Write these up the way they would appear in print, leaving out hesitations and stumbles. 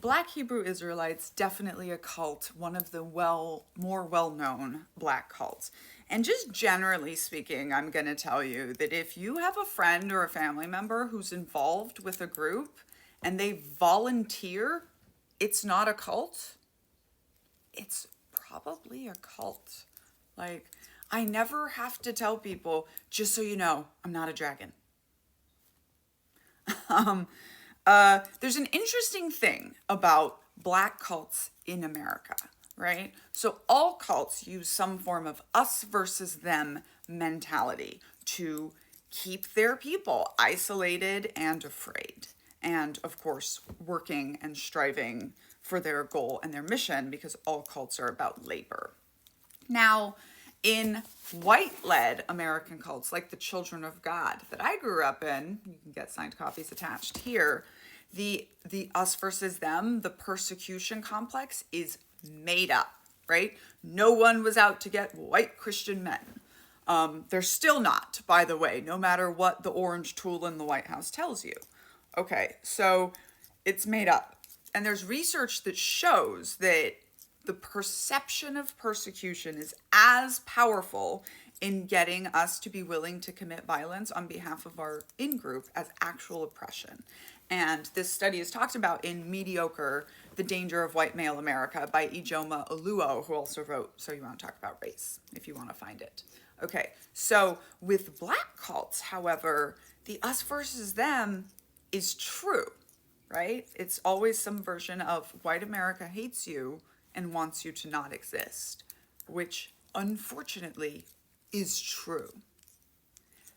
Black Hebrew Israelites, definitely a cult, one of the more well-known black cults. And just generally speaking, I'm going to tell you that if you have a friend or a family member who's involved with a group and they volunteer, it's not a cult. It's probably a cult. Like, I never have to tell people, just so you know, I'm not a dragon. Um, there's an interesting thing about black cults in America, right? So all cults use some form of us versus them mentality to keep their people isolated and afraid. And of course, working and striving for their goal and their mission, because all cults are about labor. Now, in white-led American cults like the Children of God that I grew up in, you can get signed copies attached here, the us versus them, the persecution complex is made up, right? No one was out to get white Christian men. They're still not, by the way, no matter what the orange tool in the White House tells you. Okay, so it's made up. And there's research that shows that the perception of persecution is as powerful in getting us to be willing to commit violence on behalf of our in-group as actual oppression. And this study is talked about in Mediocre, The Danger of White Male America by Ijoma Oluo, who also wrote So You Want to Talk About Race, if you want to find it. Okay, so with black cults, however, the us versus them is true, right? It's always some version of white America hates you and wants you to not exist, which unfortunately is true.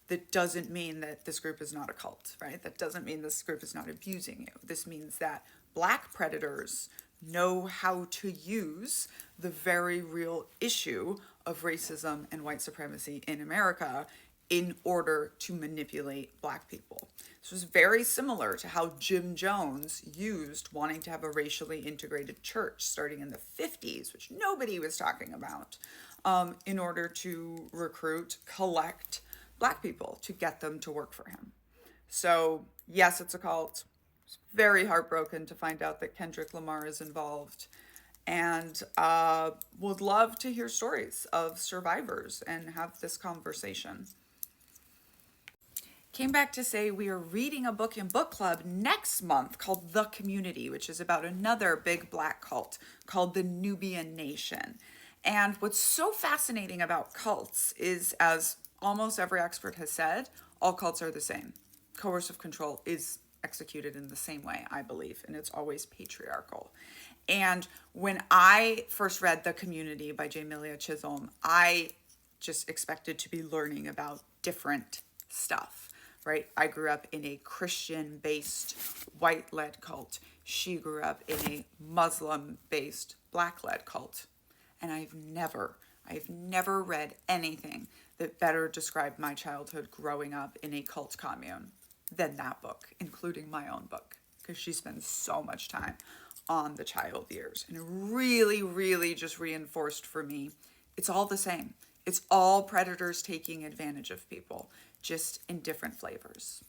That doesn't mean that this group is not a cult, right? That doesn't mean this group is not abusing you. This means that black predators know how to use the very real issue of racism and white supremacy in America in order to manipulate black people. This was very similar to how Jim Jones used wanting to have a racially integrated church starting in the 50s, which nobody was talking about, in order to recruit, collect black people to get them to work for him. So yes, it's a cult. It's very heartbroken to find out that Kendrick Lamar is involved, and would love to hear stories of survivors and have this conversation. Came back to say we are reading a book in book club next month called The Community, which is about another big black cult called the Nubian Nation. And what's so fascinating about cults is, as almost every expert has said, all cults are the same. Coercive control is executed in the same way, I believe, and it's always patriarchal. And when I first read The Community by Jamelia Chisholm, I just expected to be learning about different stuff, right? I grew up in a Christian-based white-led cult. She grew up in a Muslim-based black-led cult. And I've never read anything that better described my childhood growing up in a cult commune than that book, including my own book, because she spends so much time on the child years. And it really, really just reinforced for me, it's all the same. It's all predators taking advantage of people, just in different flavors.